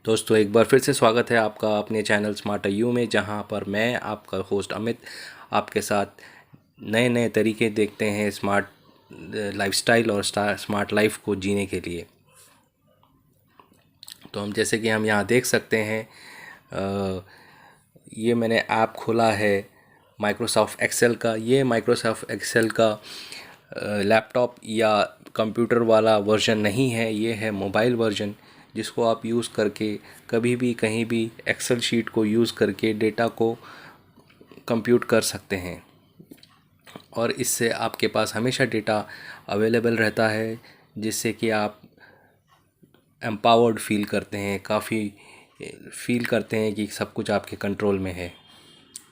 दोस्तों एक बार फिर से स्वागत है आपका अपने चैनल स्मार्ट यू में, जहां पर मैं आपका होस्ट अमित आपके साथ नए नए तरीके देखते हैं स्मार्ट लाइफस्टाइल और स्मार्ट लाइफ को जीने के लिए। तो जैसे कि हम यहाँ देख सकते हैं, ये मैंने ऐप खोला है माइक्रोसॉफ्ट एक्सेल का। ये माइक्रोसॉफ्ट एक्सेल का लैपटॉप या कंप्यूटर वाला वर्जन नहीं है, ये है मोबाइल वर्जन, जिसको आप यूज़ करके कभी भी कहीं भी एक्सेल शीट को यूज़ करके डेटा को कंप्यूट कर सकते हैं। और इससे आपके पास हमेशा डेटा अवेलेबल रहता है, जिससे कि आप एम्पावर्ड फील करते हैं, काफ़ी फील करते हैं कि सब कुछ आपके कंट्रोल में है।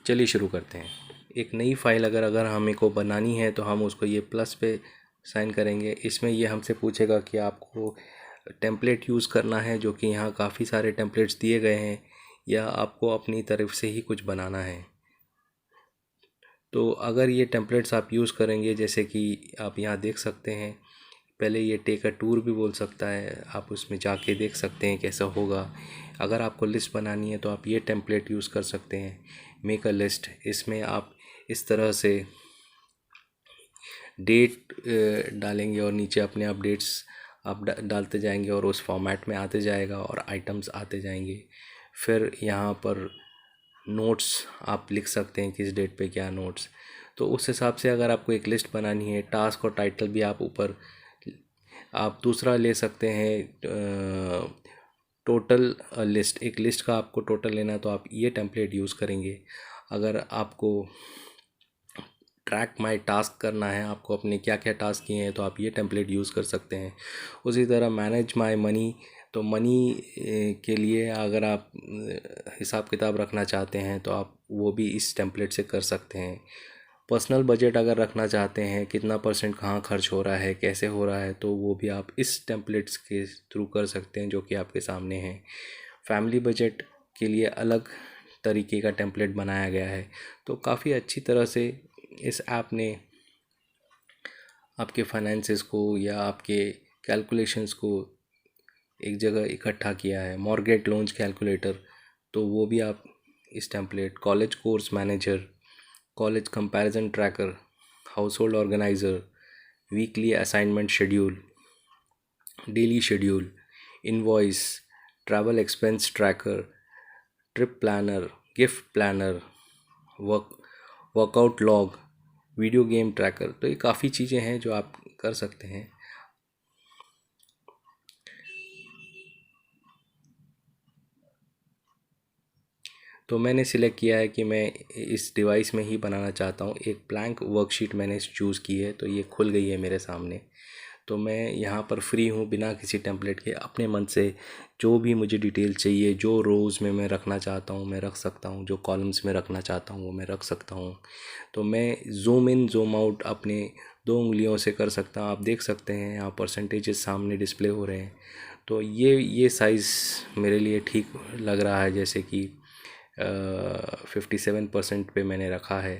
चलिए शुरू करते हैं। एक नई फ़ाइल अगर हमें को बनानी है तो हम उसको ये प्लस पे साइन करेंगे। इसमें ये हमसे पूछेगा कि आपको टेम्पलेट यूज़ करना है, जो कि यहाँ काफ़ी सारे टेम्पलेट्स दिए गए हैं, या आपको अपनी तरफ से ही कुछ बनाना है। तो अगर ये टेम्पलेट्स आप यूज़ करेंगे, जैसे कि आप यहाँ देख सकते हैं, पहले ये टेक अ टूर भी बोल सकता है, आप उसमें जाके देख सकते हैं कैसा होगा। अगर आपको लिस्ट बनानी है तो आप ये टेम्पलेट यूज़ कर सकते हैं, मेक अ लिस्ट। इसमें आप इस तरह से डेट डालेंगे और नीचे अपने अपडेट्स आप डालते जाएंगे और उस फॉर्मेट में आते जाएगा और आइटम्स आते जाएंगे। फिर यहाँ पर नोट्स आप लिख सकते हैं, किस डेट पे क्या नोट्स। तो उस हिसाब से अगर आपको एक लिस्ट बनानी है, टास्क और टाइटल भी आप ऊपर आप दूसरा ले सकते हैं, टोटल लिस्ट। एक लिस्ट का आपको टोटल लेना है तो आप ये टेम्पलेट यूज़ करेंगे। अगर आपको ट्रैक माई टास्क करना है, आपको अपने क्या क्या टास्क किए हैं, तो आप ये टेम्पलेट यूज़ कर सकते हैं। उसी तरह मैनेज माई मनी, तो मनी के लिए अगर आप हिसाब किताब रखना चाहते हैं तो आप वो भी इस टेम्पलेट से कर सकते हैं। पर्सनल बजट अगर रखना चाहते हैं, कितना परसेंट कहाँ खर्च हो रहा है, कैसे हो रहा है, तो वो भी आप इस टेम्पलेट्स के थ्रू कर सकते हैं, जो कि आपके सामने है। फैमिली बजट के लिए अलग तरीके का टेम्पलेट बनाया गया है। तो काफ़ी अच्छी तरह से इस ऐप ने आपके फाइनेंसेस को या आपके कैलकुलेशंस को एक जगह इकट्ठा किया है। मॉर्गेज लोन्स कैलकुलेटर, तो वो भी आप इस template, college course manager, college comparison tracker, household organiser, weekly assignment schedule, daily schedule, invoice, travel expense tracker, trip planner, gift planner, workout log, video game tracker. तो ये काफ़ी चीज़ें हैं जो आप कर सकते हैं। तो मैंने सिलेक्ट किया है कि मैं इस डिवाइस में ही बनाना चाहता हूँ। एक ब्लैंक वर्कशीट मैंने चूज़ की है, तो ये खुल गई है मेरे सामने। तो मैं यहाँ पर फ्री हूँ, बिना किसी टेम्पलेट के अपने मन से जो भी मुझे डिटेल चाहिए, जो रोज़ में मैं रखना चाहता हूँ मैं रख सकता हूँ, जो कॉलम्स में रखना चाहता हूँ वो मैं रख सकता हूँ। तो मैं ज़ूम इन ज़ूम आउट अपने दो उंगलियों से कर सकता हूँ। आप देख सकते हैं यहाँ परसेंटेजेस सामने डिस्प्ले हो रहे हैं। तो ये साइज़ मेरे लिए ठीक लग रहा है, जैसे कि 57% पे मैंने रखा है,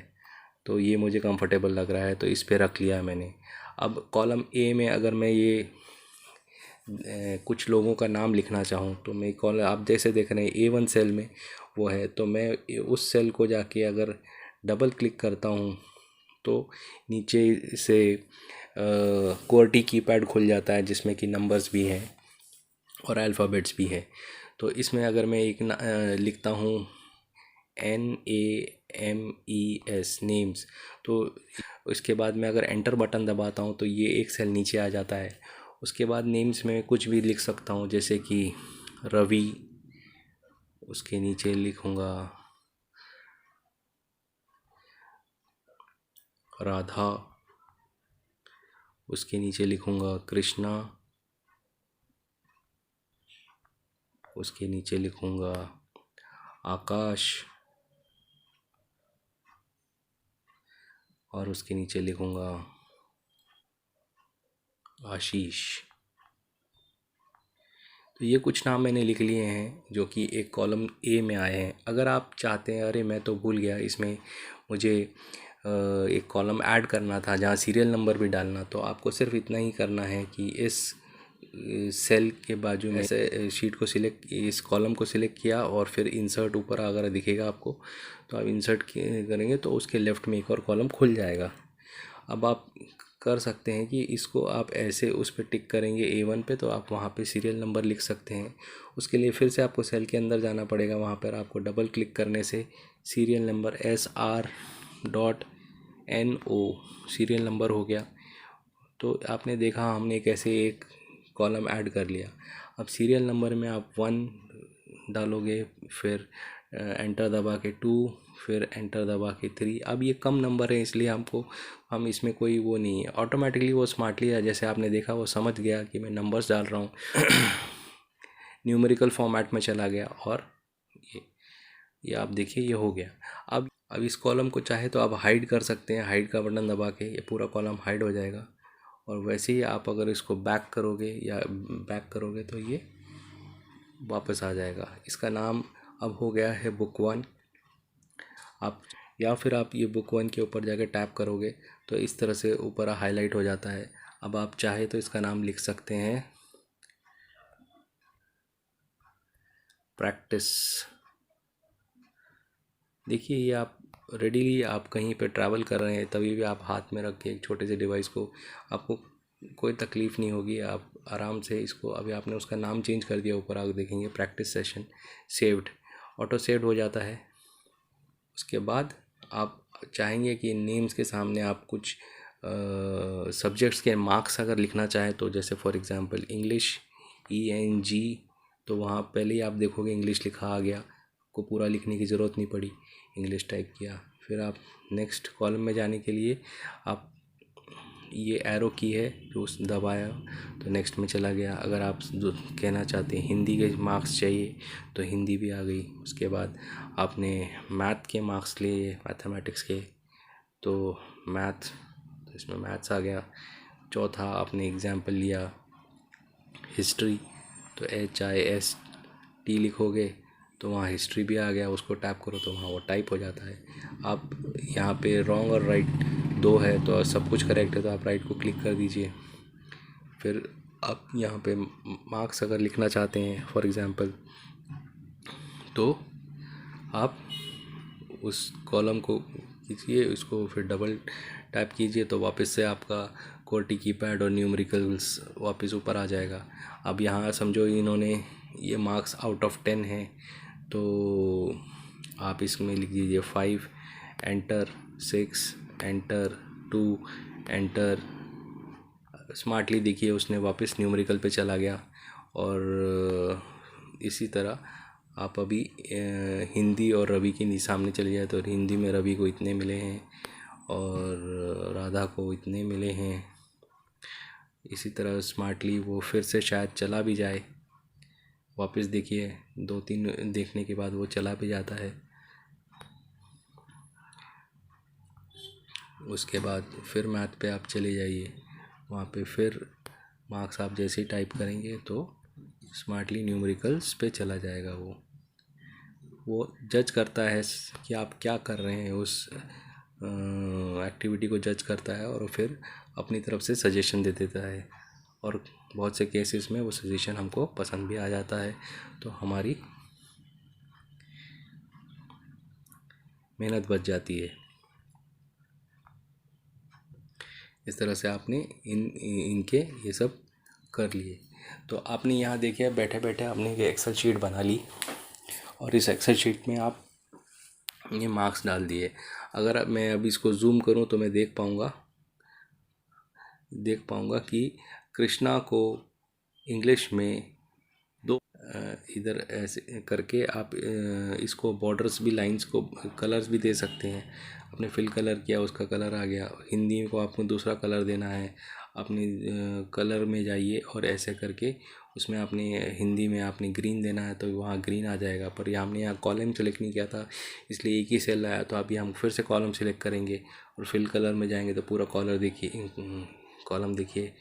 तो ये मुझे कंफर्टेबल लग रहा है, तो इस पे रख लिया मैंने। अब कॉलम ए में अगर मैं ये कुछ लोगों का नाम लिखना चाहूँ, तो मैं कॉलम, आप जैसे देख रहे हैं A1 सेल में वो है, तो मैं उस सेल को जाके अगर डबल क्लिक करता हूँ तो नीचे से QWERTY कीपैड खुल जाता है, जिसमें कि नंबर्स भी हैं और अल्फ़ाबेट्स भी है। तो इसमें अगर मैं एक लिखता हूँ NAMES, नेम्स, तो उसके बाद में अगर एंटर बटन दबाता हूँ तो ये एक सेल नीचे आ जाता है। उसके बाद नेम्स में कुछ भी लिख सकता हूँ, जैसे कि रवि, उसके नीचे लिखूँगा राधा, उसके नीचे लिखूँगा कृष्णा, उसके नीचे लिखूँगा आकाश, और उसके नीचे लिखूँगा आशीष। तो ये कुछ नाम मैंने लिख लिए हैं जो कि एक कॉलम ए में आए हैं। अगर आप चाहते हैं, अरे मैं तो भूल गया, इसमें मुझे एक कॉलम ऐड करना था जहाँ सीरियल नंबर भी डालना, तो आपको सिर्फ इतना ही करना है कि इस सेल के बाजू में ऐसे शीट को सिलेक्ट, इस कॉलम को सिलेक्ट किया और फिर इंसर्ट ऊपर अगर दिखेगा आपको तो आप इंसर्ट करेंगे तो उसके लेफ़्ट में एक और कॉलम खुल जाएगा। अब आप कर सकते हैं कि इसको आप ऐसे उस पर टिक करेंगे A1 पे तो आप वहाँ पे सीरियल नंबर लिख सकते हैं। उसके लिए फिर से आपको सेल के अंदर जाना पड़ेगा, वहाँ पर आपको डबल क्लिक करने से serial number SR.NO serial number हो गया। तो आपने देखा हमने कैसे एक कॉलम ऐड कर लिया। अब सीरियल नंबर में आप 1 डालोगे, फिर एंटर दबा के 2, फिर एंटर दबा के 3। अब ये कम नंबर है इसलिए हम इसमें कोई वो नहीं है, ऑटोमेटिकली वो स्मार्टली जैसे आपने देखा वो समझ गया कि मैं नंबर्स डाल रहा हूँ। न्यूमेरिकल फॉर्मेट में चला गया और ये आप देखिए ये हो गया। अब इस कॉलम को चाहे तो आप हाइड कर सकते हैं, हाइड का बटन दबा के ये पूरा कॉलम हाइड हो जाएगा। और वैसे ही आप अगर इसको बैक करोगे तो ये वापस आ जाएगा। इसका नाम अब हो गया है बुक 1। आप या फिर आप ये बुक 1 के ऊपर जाके टैप करोगे तो इस तरह से ऊपर हाईलाइट हो जाता है। अब आप चाहे तो इसका नाम लिख सकते हैं प्रैक्टिस। देखिए ये आप रेडीली आप कहीं पे ट्रैवल कर रहे हैं तभी भी आप हाथ में रख के एक छोटे से डिवाइस को, आपको कोई तकलीफ़ नहीं होगी, आप आराम से इसको। अभी आपने उसका नाम चेंज कर दिया, ऊपर आप देखेंगे practice session saved, auto saved हो जाता है। उसके बाद आप चाहेंगे कि नेम्स के सामने आप कुछ सब्जेक्ट्स के मार्क्स अगर लिखना चाहें तो जैसे फॉर एग्ज़ाम्पल इंग्लिश ENG, तो वहाँ पहले ही आप देखोगे इंग्लिश लिखा आ गया, आपको पूरा लिखने की ज़रूरत नहीं पड़ी, इंग्लिश टाइप किया। फिर आप नेक्स्ट कॉलम में जाने के लिए आप ये एरो की है जो उस दबाया तो नेक्स्ट में चला गया। अगर आप कहना चाहते हैं हिंदी के मार्क्स चाहिए तो हिंदी भी आ गई। उसके बाद आपने मैथ के मार्क्स लिए, मैथमेटिक्स के, तो मैथ, तो इसमें मैथ्स आ गया। चौथा आपने एग्जाम्पल लिया हिस्ट्री, तो HIST लिखोगे तो वहाँ हिस्ट्री भी आ गया, उसको टाइप करो तो वहाँ वो टाइप हो जाता है। आप यहाँ पे रॉन्ग और राइट 2 है तो सब कुछ करेक्ट है तो आप राइट को क्लिक कर दीजिए। फिर आप यहाँ पे मार्क्स अगर लिखना चाहते हैं फॉर एग्ज़ाम्पल तो आप उस कॉलम को कीजिए, उसको फिर डबल टैप कीजिए तो वापस से आपका QWERTY कीपैड और न्यूमेरिकल्स वापस ऊपर आ जाएगा। अब यहाँ समझो इन्होंने ये मार्क्स आउट ऑफ 10 है तो आप इसमें लिख दीजिए 5, एंटर 6, एंटर 2, एंटर। स्मार्टली देखिए उसने वापस न्यूमेरिकल पे चला गया। और इसी तरह आप अभी हिंदी और रवि के सामने चले जाए तो हिंदी में रवि को इतने मिले हैं और राधा को इतने मिले हैं। इसी तरह स्मार्टली वो फिर से शायद चला भी जाए, वापस देखिए 2-3 देखने के बाद वो चला भी जाता है। उसके बाद फिर मैथ पे आप चले जाइए, वहाँ पे फिर मार्क्स आप जैसे ही टाइप करेंगे तो स्मार्टली न्यूमेरिकल्स पे चला जाएगा। वो जज करता है कि आप क्या कर रहे हैं, उस एक्टिविटी को जज करता है और फिर अपनी तरफ से सजेशन दे देता है। और बहुत से केसेस में वो सजेशन हमको पसंद भी आ जाता है तो हमारी मेहनत बच जाती है। इस तरह से आपने इनके ये सब कर लिए। तो आपने यहाँ देखिए बैठे बैठे आपने एक एक्सेल शीट बना ली और इस एक्सेल शीट में आप ये मार्क्स डाल दिए। अगर मैं अब इसको जूम करूँ तो मैं देख पाऊँगा कि कृष्णा को इंग्लिश में 2, इधर ऐसे करके आप इसको बॉर्डर्स भी, लाइंस को कलर्स भी दे सकते हैं। आपने फिल कलर किया, उसका कलर आ गया। हिंदी को आपको दूसरा कलर देना है, अपने कलर में जाइए और ऐसे करके उसमें आपने हिंदी में आपने ग्रीन देना है तो वहाँ ग्रीन आ जाएगा। पर ये हमने यहाँ कॉलम सेलेक्ट नहीं किया था इसलिए एक ही सेल आया, तो अभी हम फिर से कॉलम सेलेक्ट करेंगे और फिल कलर में जाएंगे तो पूरा कॉलम देखिए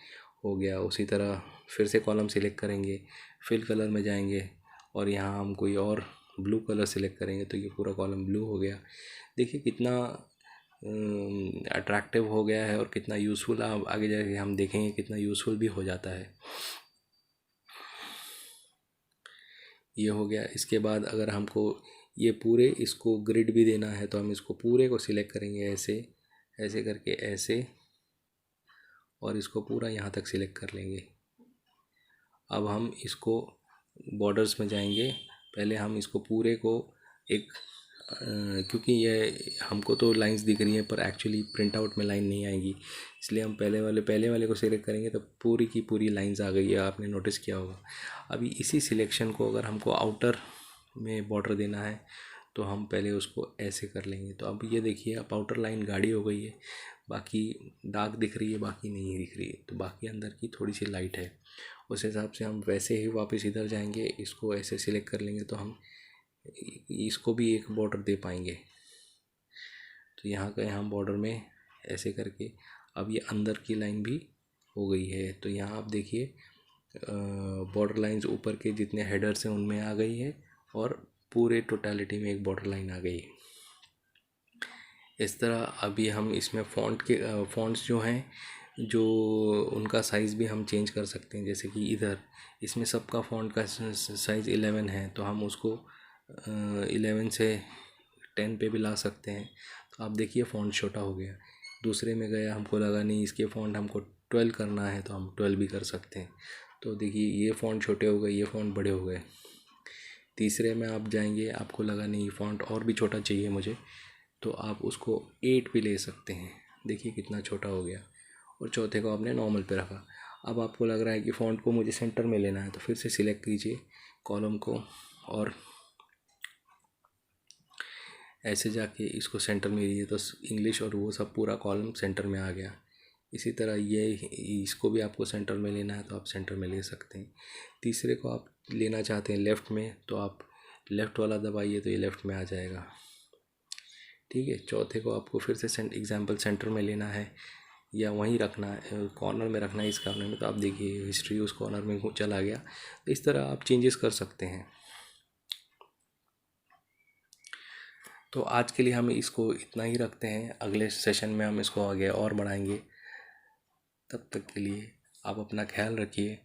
हो गया। उसी तरह फिर से कॉलम सेलेक्ट करेंगे, फिल कलर में जाएंगे और यहाँ हम कोई और ब्लू कलर सेलेक्ट करेंगे तो ये पूरा कॉलम ब्लू हो गया। देखिए कितना अट्रैक्टिव हो गया है और कितना यूज़फुल आगे जाके हम देखेंगे कितना यूज़फुल भी हो जाता है। ये हो गया। इसके बाद अगर हमको ये पूरे इसको ग्रिड भी देना है तो हम इसको पूरे को सिलेक्ट करेंगे, ऐसे ऐसे करके ऐसे, और इसको पूरा यहाँ तक सिलेक्ट कर लेंगे। अब हम इसको बॉर्डर्स में जाएंगे। पहले हम इसको पूरे को एक क्योंकि ये हमको तो लाइंस दिख रही हैं पर एक्चुअली प्रिंट आउट में लाइन नहीं आएगी, इसलिए हम पहले वाले को सिलेक्ट करेंगे तो पूरी की पूरी लाइंस आ गई है, आपने नोटिस किया होगा। अभी इसी सिलेक्शन को अगर हमको आउटर में बॉर्डर देना है तो हम पहले उसको ऐसे कर लेंगे। तो अब ये देखिए, अब आउटर लाइन गाढ़ी हो गई है, बाकी डार्क दिख रही है, बाकी नहीं दिख रही है, तो बाकी अंदर की थोड़ी सी लाइट है। उस हिसाब से हम वैसे ही वापस इधर जाएंगे, इसको ऐसे सिलेक्ट कर लेंगे तो हम इसको भी एक बॉर्डर दे पाएंगे। तो यहाँ का यहाँ बॉर्डर में ऐसे करके अब ये अंदर की लाइन भी हो गई है। तो यहाँ आप देखिए बॉर्डर लाइंस ऊपर के जितने हेडर्स हैं उनमें आ गई है और पूरे टोटलिटी में एक बॉर्डर लाइन आ गई है। इस तरह अभी हम इसमें फ़ॉन्ट्स जो हैं, जो उनका साइज़ भी हम चेंज कर सकते हैं। जैसे कि इधर इसमें सबका फ़ॉन्ट का साइज़ 11 है, तो हम उसको 11 से 10 पे भी ला सकते हैं। तो आप देखिए फ़ॉन्ट छोटा हो गया। दूसरे में गया, हमको लगा नहीं इसके फ़ॉन्ट हमको 12 करना है तो हम 12 भी कर सकते हैं। तो देखिए ये फ़ॉन्ट छोटे हो गए, ये फ़ॉन्ट बड़े हो गए। तीसरे में आप जाएंगे, आपको लगा नहीं फ़ॉन्ट और भी छोटा चाहिए मुझे, तो आप उसको 8 भी ले सकते हैं। देखिए कितना छोटा हो गया। और चौथे को आपने नॉर्मल पे रखा। अब आपको लग रहा है कि फ़ॉन्ट को मुझे सेंटर में लेना है तो फिर से सिलेक्ट कीजिए कॉलम को और ऐसे जाके इसको सेंटर में लीजिए, तो इंग्लिश और वो सब पूरा कॉलम सेंटर में आ गया। इसी तरह ये इसको भी आपको सेंटर में लेना है तो आप सेंटर में ले सकते हैं। तीसरे को आप लेना चाहते हैं लेफ़्ट में तो आप लेफ़्ट वाला दबाइए तो ये लेफ़्ट में आ जाएगा। ठीक है। चौथे को आपको फिर से एग्जाम्पल सेंटर में लेना है या वहीं रखना है, कॉर्नर में रखना है इस कॉर्नर में, तो आप देखिए हिस्ट्री उस कॉर्नर में चला गया। तो इस तरह आप चेंजेस कर सकते हैं। तो आज के लिए हम इसको इतना ही रखते हैं, अगले सेशन में हम इसको आगे और बढ़ाएंगे। तब तक के लिए आप अपना ख्याल रखिए।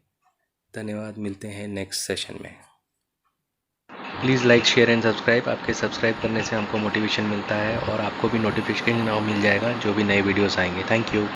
धन्यवाद, मिलते हैं नेक्स्ट सेशन में। Please like, share and subscribe. आपके सब्सक्राइब करने से हमको मोटिवेशन मिलता है और आपको भी नोटिफिकेशन मिल जाएगा जो भी नए वीडियोस आएंगे। Thank you.